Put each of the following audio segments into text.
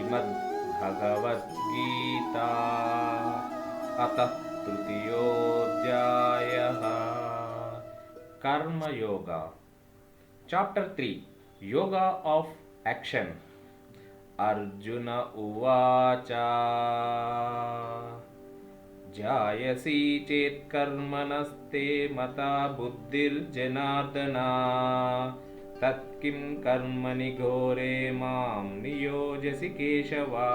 श्रीमद्भगवद्गीता अतः तृतीयोऽध्यायः कर्म yoga chapter 3 yoga of action Arjun उवाच जायसी चेत् कर्मणस्ते मता बुद्धिर्जनार्दन तत्किं कर्मणि घोरे मां नियोजसि केशवा.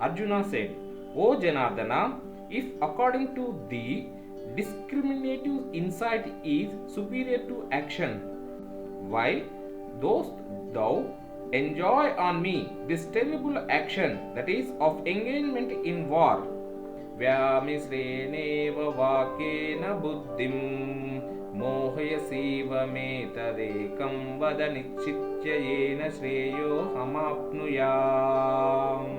Arjuna said, O Janardana, if according to thee discriminative insight is superior to action, why dost thou enjoy on me this terrible action, that is of engagement in war? व्यामिश्रेणेव वाक्येन बुद्धिं मोहयसीव मे तदेकं वद निश्चित्य येन श्रेयोऽहमाप्नुयाम्.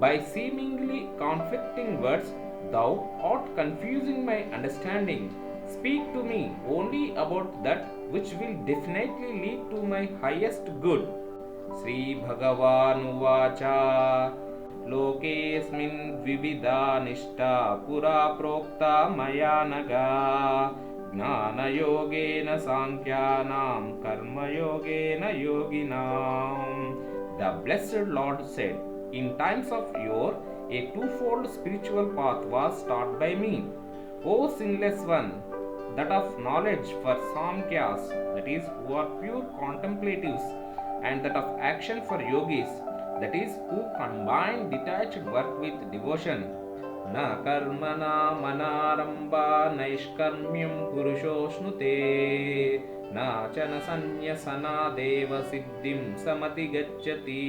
By seemingly conflicting words, thou art confusing my understanding. Speak to me only about that which will definitely lead to my highest good. Sri Bhagavanuvāca लोकेऽस्मिन् द्विविधा निष्ठा पुरा प्रोक्ता मया नघा ज्ञानयोगेन सांख्यानां कर्मयोगेन योगिनाम्. The blessed Lord said, in times of yore, a twofold spiritual path was taught by me. O sinless one, that of knowledge for Samkhyas, that is, who are pure contemplatives, and that of action for yogis, that is, who combine detached work with devotion. Na karmana manarambha naishkarmyam purushośnute na chana sanyasana deva siddhim samati gacchati.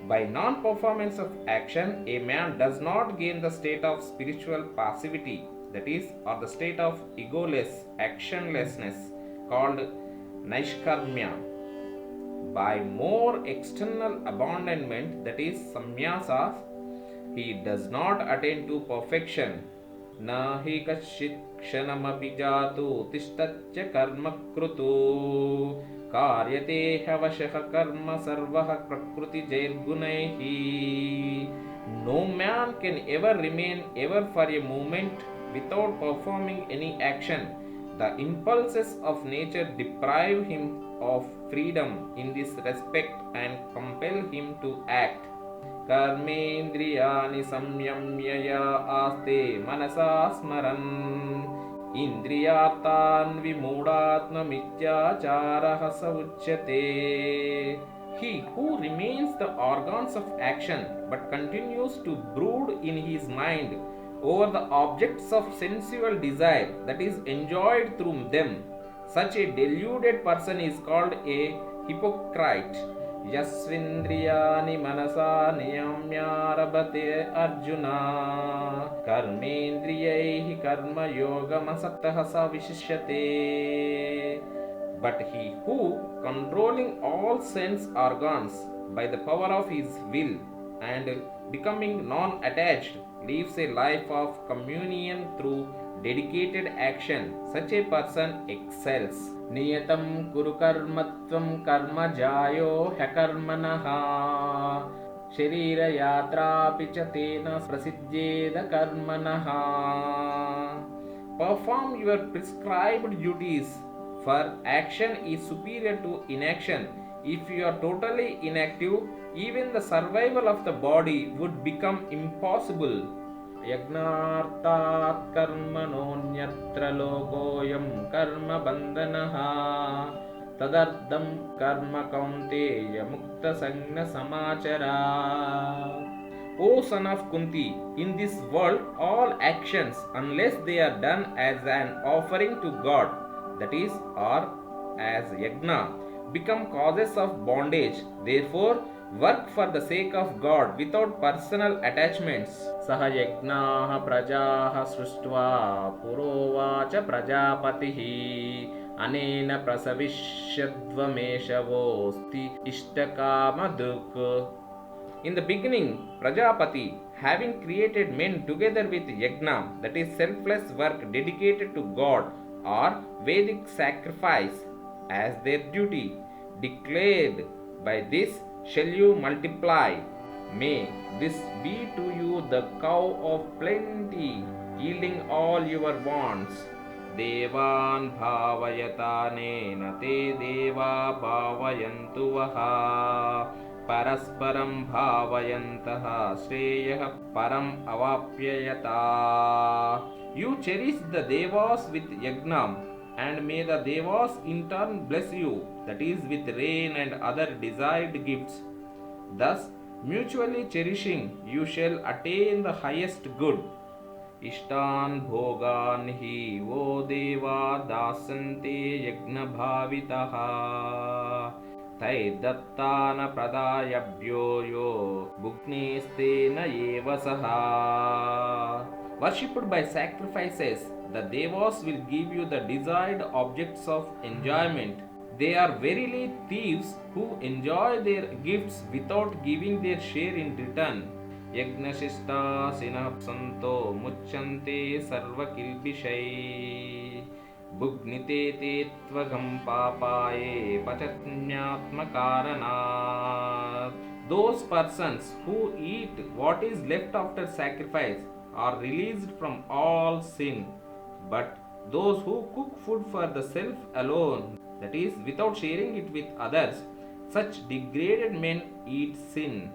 By non-performance of action, a man does not gain the state of spiritual passivity, that is, or the state of egoless actionlessness, called naishkarmya. By more external abandonment, that is samyasas, he does not attain to perfection. Na hi kashit kshanamapi jatu tishtatya karma krutu karyate havashah karma sarvah prakriti jairgunaihi. No man can ever remain ever for a moment without performing any action. The impulses of nature deprive him of freedom in this respect and compel him to act. Karmendriyani samyamya ya aste manasa smaran indriyartan vimoodatma mityacharaha sa uchyate. He who remains the organs of action but continues to brood in his mind over the objects of sensual desire, that is enjoyed through them, such a deluded person is called a hypocrite. Yasvindriyani manasa niyamyarabhate arjuna karmendriyaihi karma yogamasaktaha sa vishishyate. But he who, controlling all sense organs by the power of his will and becoming non-attached, lives a life of communion through dedicated action, such a person excels. Niyatam kuru karmatvam karma jayo hyakarmanaha sharira yatra picha tena prasiddhyeda karmanaha. Perform your prescribed duties, for action is superior to inaction. If you are totally inactive, even the survival of the body would become impossible. Yagnartat karmanonyatra lokoyam karma bandhanaha tadardham karma kaunteya mukta sangna samachara. O son of Kunti, in this world all actions, unless they are done as an offering to God, that is, or as yagna, become causes of bondage. Therefore, work for the sake of God without personal attachments. Saha yagnaha prajaha sruštva purovacha prajapatihi anena prasavishyadvameshavosti ishtakama duk. In the beginning, Prajapati, having created men together with yagna, that is selfless work dedicated to God, or Vedic sacrifice, as their duty, declared by this shall you multiply. May this be to you the cow of plenty, yielding all your wants. Devan bhavayatanena te deva bhavayantu vaha. Parasparam bhavayantaha shreyah param avapyayata. You cherish the devas with yagnam, and may the devas in turn bless you, that is, with rain and other desired gifts. Thus, mutually cherishing, you shall attain the highest good. Ishtan bhogan hi vo deva dasante yagna bhavitaha. Tai dattana pradayabhyo yo bhuknestena eva saha. Worshipped by sacrifices, the devas will give you the desired objects of enjoyment. They are verily thieves who enjoy their gifts without giving their share in return. Yagnashishta sinapsanto mucchante sarvakilbishai. Bhugnite te tvagam papaye pachatnyatmakaranat. Those persons who eat what is left after sacrifice are released from all sin. But those who cook food for the self alone, that is, without sharing it with others, such degraded men eat sin.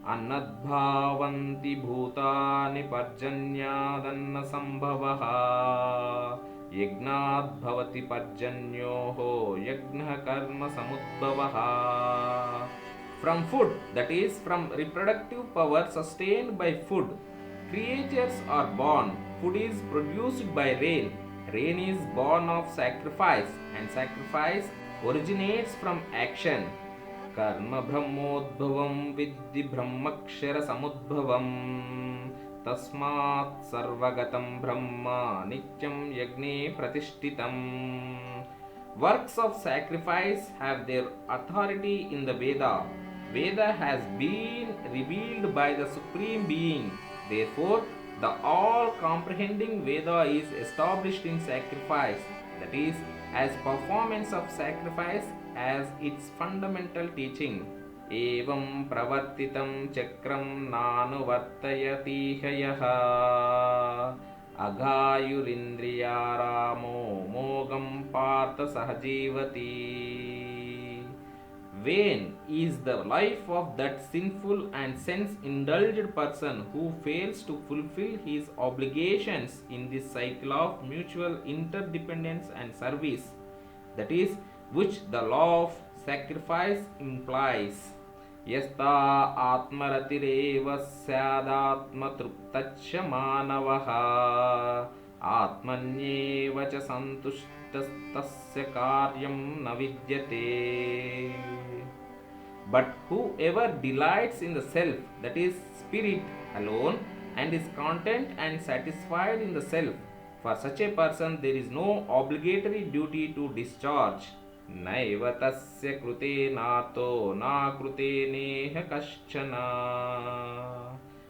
Annadbhavanti bhutani parjanyadanna sambhavaha. Yagnat bhavati parjanyoho yagna karma samudbhavaha. From food, that is, from reproductive power sustained by food, creatures are born. Food is produced by rain. Rain is born of sacrifice, and sacrifice originates from action. Karma brahmodbhavam vidhi brahmakshara samudbhavam. Tasmat sarvagatam brahma nityam yagne pratishtitam. Works of sacrifice have their authority in the Veda. Veda has been revealed by the Supreme Being. Therefore, the all-comprehending Veda is established in sacrifice, that is, as performance of sacrifice as its fundamental teaching. Evam pravartitam chakram nanuvartayati hayaha. Aghayurindriyaramo mogam partha sahajivati. Vain is the life of that sinful and sense-indulged person who fails to fulfill his obligations in this cycle of mutual interdependence and service, that is, which the law of sacrifice implies. Yasta atmaratireva syadatmatruptachya manavaha atmanyeva cha santushtastasya karyam na vidyate. But whoever delights in the self, that is, spirit alone, and is content and satisfied in the self, for such a person there is no obligatory duty to discharge. Naiva tasya krute nato na krute neha kaschana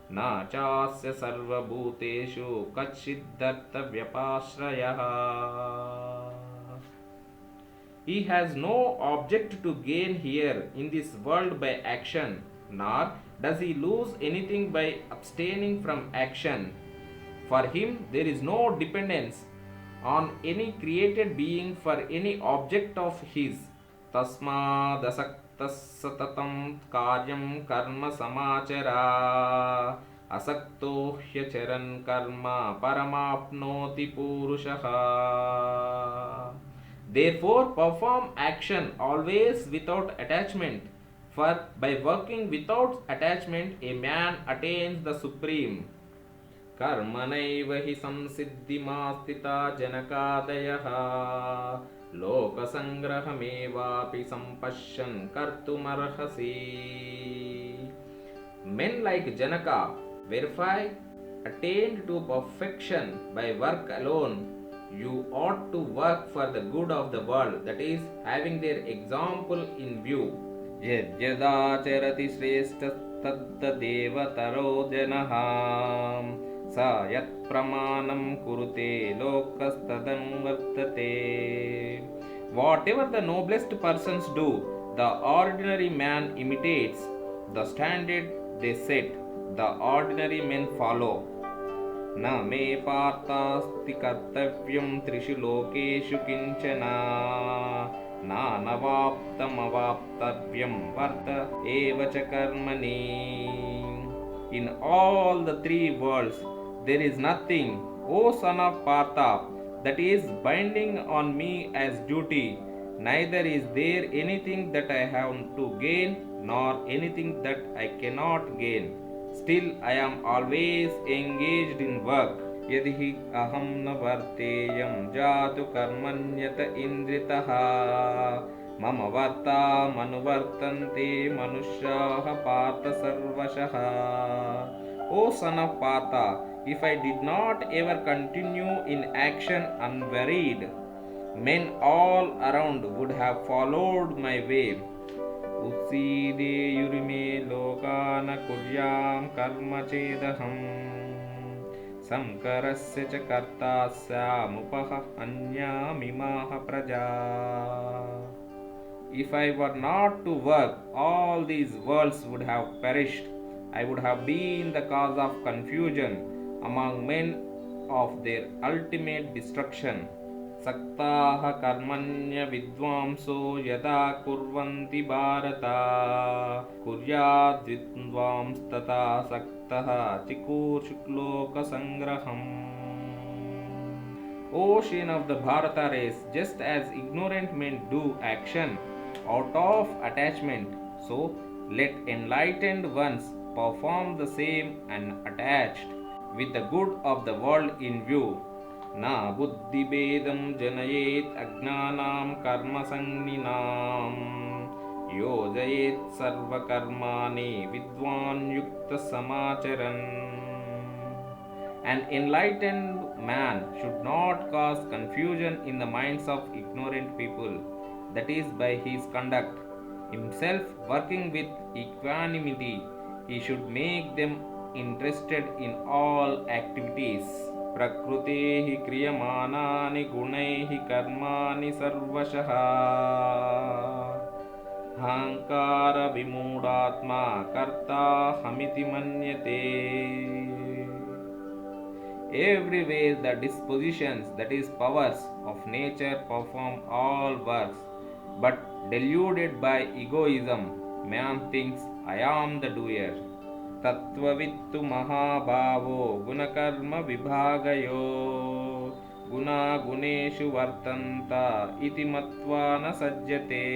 na chasya sarva bhuteshu kachiddartha vyapashrayah. He has no object to gain here in this world by action, nor does he lose anything by abstaining from action. For him there is no dependence on any created being for any object of his. Tasmadasaktas satatam karyam karma samachara asakto hyacharan karma paramapnoti purushaha. Therefore, perform action always without attachment, for by working without attachment a man attains the supreme. Karmanaiva hi samsiddhimastita janakadayaha lokasangrahamevapi sampashyan kartumarhasi. Men like Janaka verify attained to perfection by work alone. You ought to work for the good of the world, that is, having their example in view. Yajyadacharati shresthattadeva janaham sa yat pramanam kurute lokastadam vartate. Whatever the noblest persons do, The ordinary man imitates the standard they set. The ordinary men follow. न मे पार्थास्ति कर्तव्यं त्रिषु लोकेषु किञ्चन नानवाप्तमवाप्तव्यं वर्त एव च कर्मणि. In all the three worlds there is nothing, O son of Partha, that is binding on me as duty. Neither is there anything that I have to gain, nor anything that I cannot gain. Still I am always engaged in work. यदि हि अहं न वर्तेयं जातु कर्मण्यत इन्द्रितः मम वर्तामनुवर्तन्ते मनुष्याः पार्थ सर्वशः. O son of Partha, if I did not ever continue in action unwearied, men all around would have followed my way. उत्सीदेयुरिमे लोकान् कुर्यां कर्म चेदहम् संकरस्य च कर्ता स्यामुपः अन्यामिमाः प्रजा. If I were not to work, all these worlds would have perished. I would have been the cause of confusion among men of their ultimate destruction. सक्ताः कर्मण्य विद्वांसो यदा कुर्वन्ति Bharat कुर्याद् विद्वांस्तथा सक्तः चिकुर्शुक्लोकसंग्रहम्. Ocean of the Bharata race, just as ignorant men do action out of attachment, so let enlightened ones perform the same unattached, with the good of the world in view. Na buddhibedam janayet ajnanam karmasanninaam yojayet sarva karmani vidwan yukta samacharan. An enlightened man should not cause confusion in the minds of ignorant people, that is by his conduct. Himself working with equanimity, he should make them interested in all activities. प्रकृतेहि क्रियमाणानि गुणैहि कर्माणि सर्वशः अहंकार विमूढात्मा कर्ताहमिति मन्यते. Everywhere the dispositions, that is powers of nature, perform all works, but deluded by egoism, man thinks I am the doer. तत्त्ववित्तु महाभावो गुणकर्म विभागयो गुणा गुणेषु वर्तन्त इति मत्वा न सज्जते.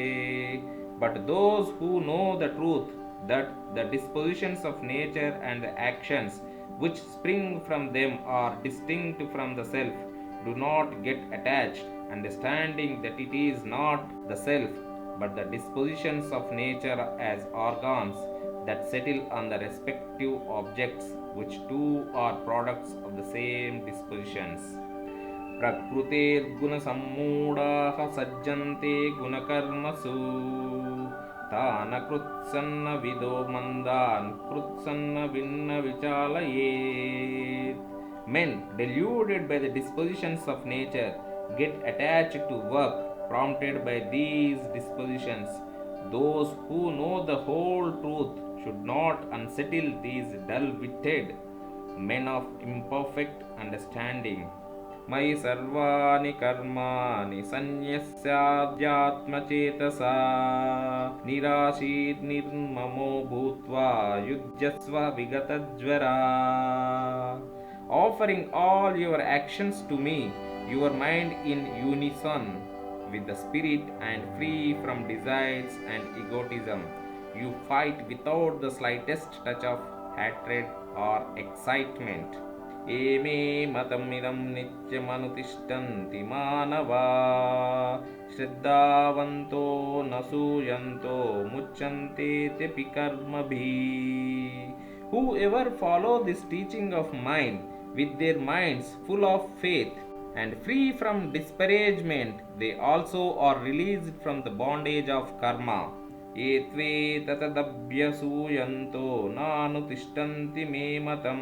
But those who know the truth that the dispositions of nature and the actions which spring from them are distinct from the self do not get attached, understanding that it is not the self but the dispositions of nature as organs that settle on the respective objects, which too are products of the same dispositions. Prakrutir guna sammudaha sajjante gunakarmasu tana krutsanna vido mandan krutsanna vinna vichalayet. Men deluded by the dispositions of nature get attached to work prompted by these dispositions. Those who know the whole truth should not unsettle these dull-witted men of imperfect understanding. Mai sarvani karmani sanyasyadyatmacetasa nirashit nirmamo bhutva yujyasva vigatadjvara. Offering all your actions to me, your mind in unison with the spirit and free from desires and egotism, you fight without the slightest touch of hatred or excitement. Eme matamidam nityamanutishthanti manava shraddhavanto nasuyanto mucchante tepi karmabhi. Whoever follow this teaching of mine with their minds full of faith and free from disparagement, they also are released from the bondage of karma. Etve tatadabhyasuyanto nanutishtanti me matam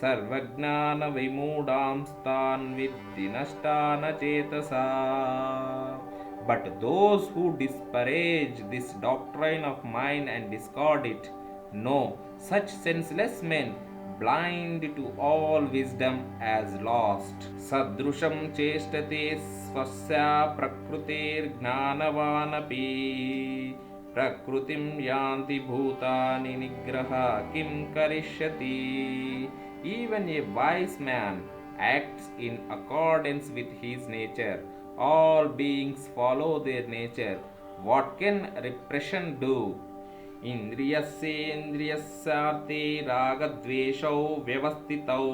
sarvajnana vimudamstan viddhi nashtana cetasa. But those who disparage this doctrine of mine and discard it, know such senseless men, blind to all wisdom, as lost. Sadrusham chestate swasya prakrutirjnanavanapi prakrutim yanti bhutani nigraha kim karishyati. Even a wise man acts in accordance with his nature. All beings follow their nature. What can repression do? इंद्रियस्येन्द्रियस्यार्थे रागद्वेषौ व्यवस्थितौ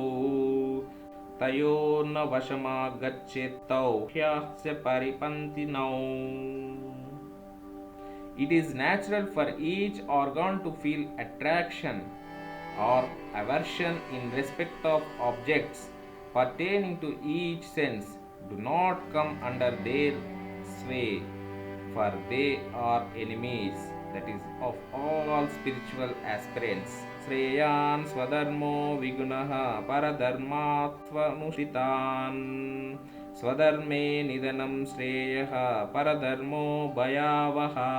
तयोर्न वशमागच्छेत्तौ ह्यस्य परिपन्थिनौ. It is natural for each organ to feel attraction or aversion in respect of objects pertaining to each sense. Do not come under their sway, for they are enemies, that is, of all spiritual aspirants. Shreyan swadharmo vigunaha paradharmatvanushritan swadharme nidanam shreyaha paradharmo bhayavaha.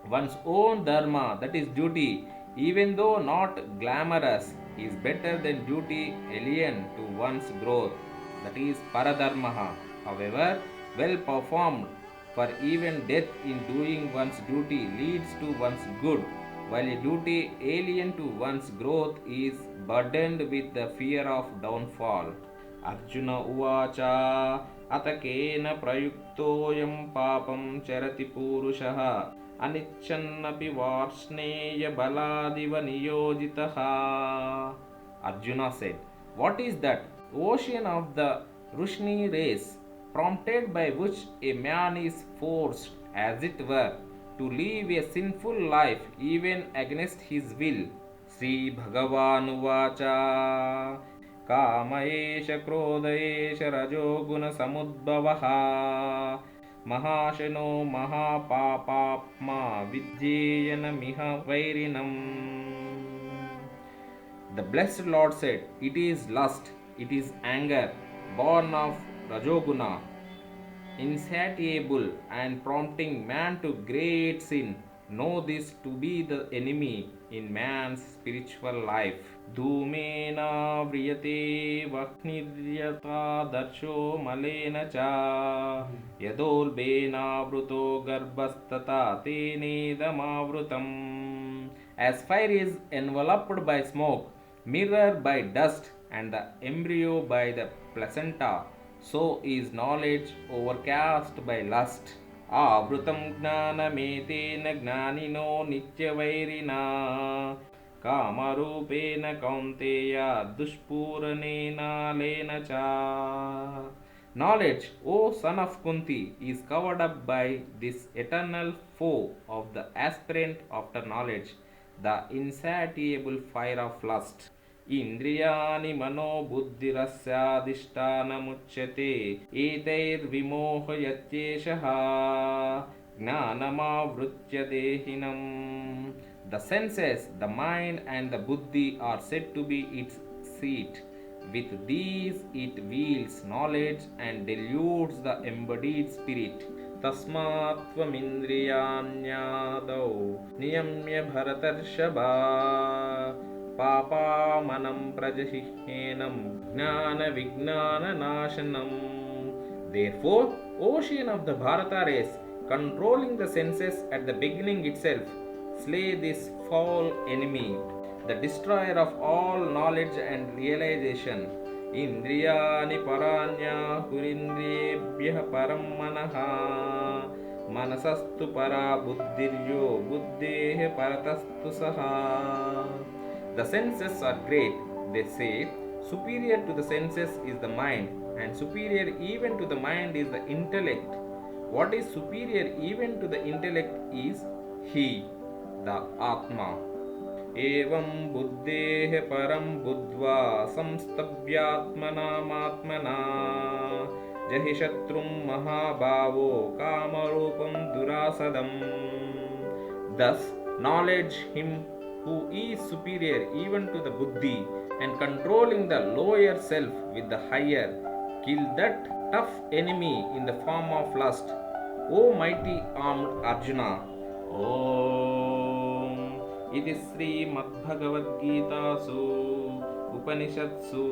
One's own dharma, that is duty, even though not glamorous, is better than duty alien to one's growth, that is paradharmaha, however well performed, for even death in doing one's duty leads to one's good, while a duty alien to one's growth is burdened with the fear of downfall. Arjuna uvacha atakena prayuktoyam papam charati purushaha anichannapi varsneya baladiva niyojitaha. Arjuna said, what is that ocean of the Rushni race, prompted by which a man is forced, as it were, to live a sinful life even against his will? Sri Bhagavan Uvacha Kamaesha Krodesha Rajoguna Samudbhavaha Mahashano Mahapapapma Vidyayana Miha Vairinam. The blessed Lord said, it is lust, it is anger, born of Rajoguna, insatiable and prompting man to great sin. Know this to be the enemy in man's spiritual life. Dhumena vriyate vakniryata darsho malena cha yadolbena vruto garbhastata tenedamavrutam. As fire is enveloped by smoke, mirror by dust, and the embryo by the placenta, so is knowledge overcast by lust. Avrutam gnanametena gnanino nityavairina kamarupena kaunteya dushpuranena lena cha. Knowledge, O son of Kunti, is covered up by this eternal foe of the aspirant after knowledge, the insatiable fire of lust. इंद्रियाणि मनोबुद्धिरस्याधिष्ठानमुच्यते एतैर्विमोहयत्येषः ज्ञानमावृत्य देहिनम्. The senses, the mind and the buddhi are said to be its seat. With these it wields knowledge and deludes the embodied spirit. Tasmat tvamindriyanyadau niyamya bharatarshava papamanam prajahihenam jnana vijnana nashanam. Therefore, ocean of the Bharata race, controlling the senses at the beginning itself, slay this foul enemy, the destroyer of all knowledge and realization. Indriyani paranya hurindriyebhyah param manaha manasastu para buddhiryo buddhehe paratastu saha. The senses are great, they say. Superior to the senses is the mind, and superior even to the mind is the intellect. What is superior even to the intellect is He, the Atma. Evam buddhehe param buddhva samstabhyatmanamatmana jahi shatrum mahabhavo kamarupam durasadam. Thus, knowledge Him who is superior even to the buddhi and controlling the lower self with the higher. Kill that tough enemy in the form of lust. O mighty armed Arjuna! Om. It is Srimad Gita Su Upanishadsu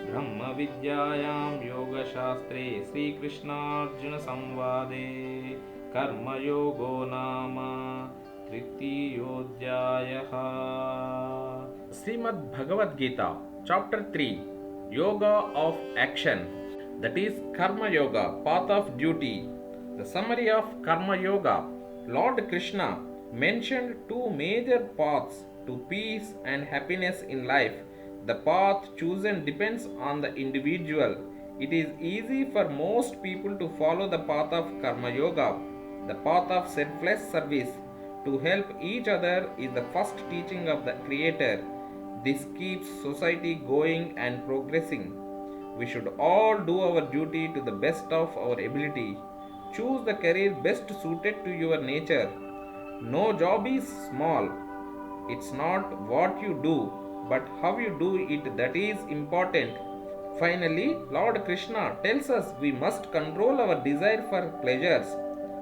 Brahma Vidyayam Yoga Shastre Sri Krishna Arjuna Samvade Karma Yogo Nama Tritiyodhyayaha. Srimad Bhagavad Gita, Chapter 3, Yoga of Action, that is Karma Yoga, Path of Duty. The summary of Karma Yoga. Lord Krishna mentioned two major paths to peace and happiness in life. The path chosen depends on the individual. It is easy for most people to follow the path of Karma Yoga. The path of selfless service to help each other is the first teaching of the Creator. This keeps society going and progressing. We should all do our duty to the best of our ability. Choose the career best suited to your nature. No job is small. It's not what you do, but how you do it that is important. Finally, Lord Krishna tells us we must control our desire for pleasures.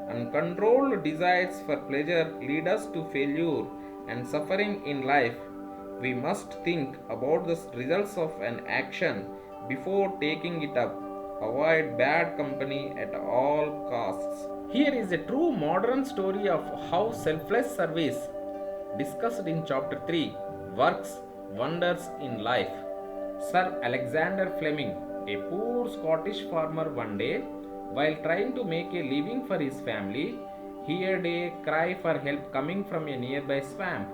Uncontrolled desires for pleasure lead us to failure and suffering in life. We must think about the results of an action before taking it up. Avoid bad company at all costs. Here is a true modern story of how selfless service, discussed in chapter 3, works wonders in life. Sir Alexander Fleming, a poor Scottish farmer, one day, while trying to make a living for his family, heard a cry for help coming from a nearby swamp.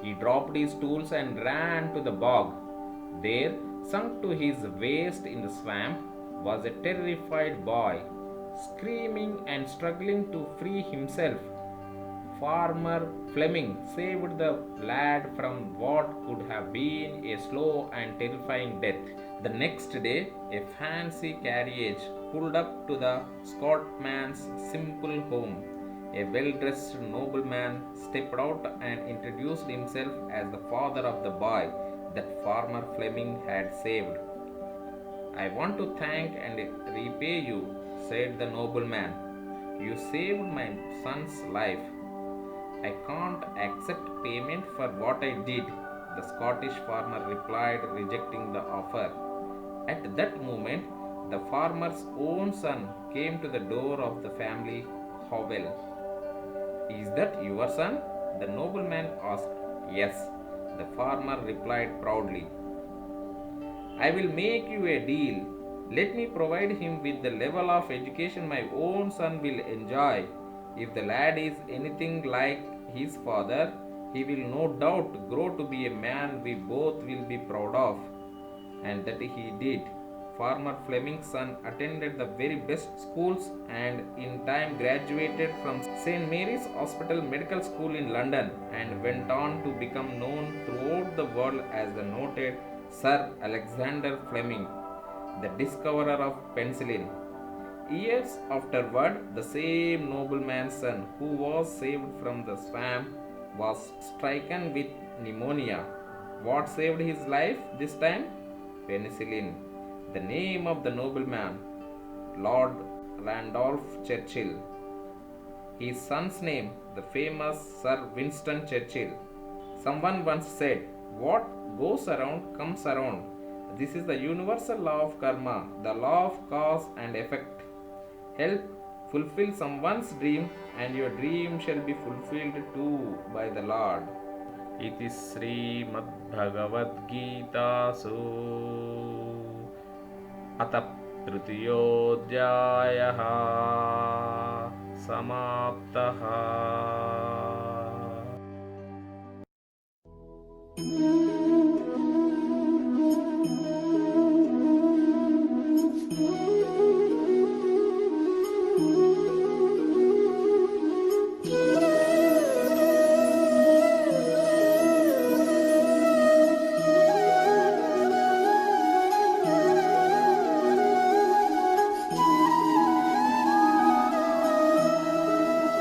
He dropped his tools and ran to the bog. There, sunk to his waist in the swamp, was a terrified boy, screaming and struggling to free himself. Farmer Fleming saved the lad from what could have been a slow and terrifying death. The next day, a fancy carriage pulled up to the Scotsman's simple home. A well-dressed nobleman stepped out and introduced himself as the father of the boy that Farmer Fleming had saved. I want to thank and repay you, said the nobleman. You saved my son's life. I can't accept payment for what I did, the Scottish farmer replied, rejecting the offer. At that moment, the farmer's own son came to the door of the family hovel. Is that your son? The nobleman asked. Yes, the farmer replied proudly. I will make you a deal. Let me provide him with the level of education my own son will enjoy. If the lad is anything like his father, he will no doubt grow to be a man we both will be proud of. And that he did. Farmer Fleming's son attended the very best schools and in time graduated from St. Mary's Hospital Medical School in London and went on to become known throughout the world as the noted Sir Alexander Fleming, the discoverer of penicillin. Years afterward, the same nobleman's son who was saved from the swamp was stricken with pneumonia. What saved his life this time? Penicillin. The name of the nobleman, Lord Randolph Churchill. His son's name, the famous Sir Winston Churchill. Someone once said, what goes around comes around. This is the universal law of karma, the law of cause and effect. Help fulfill someone's dream and your dream shall be fulfilled too by the Lord. Iti Srimad-Bhagavad-Gitasu Atha Tritiyodyayah Samaptaha.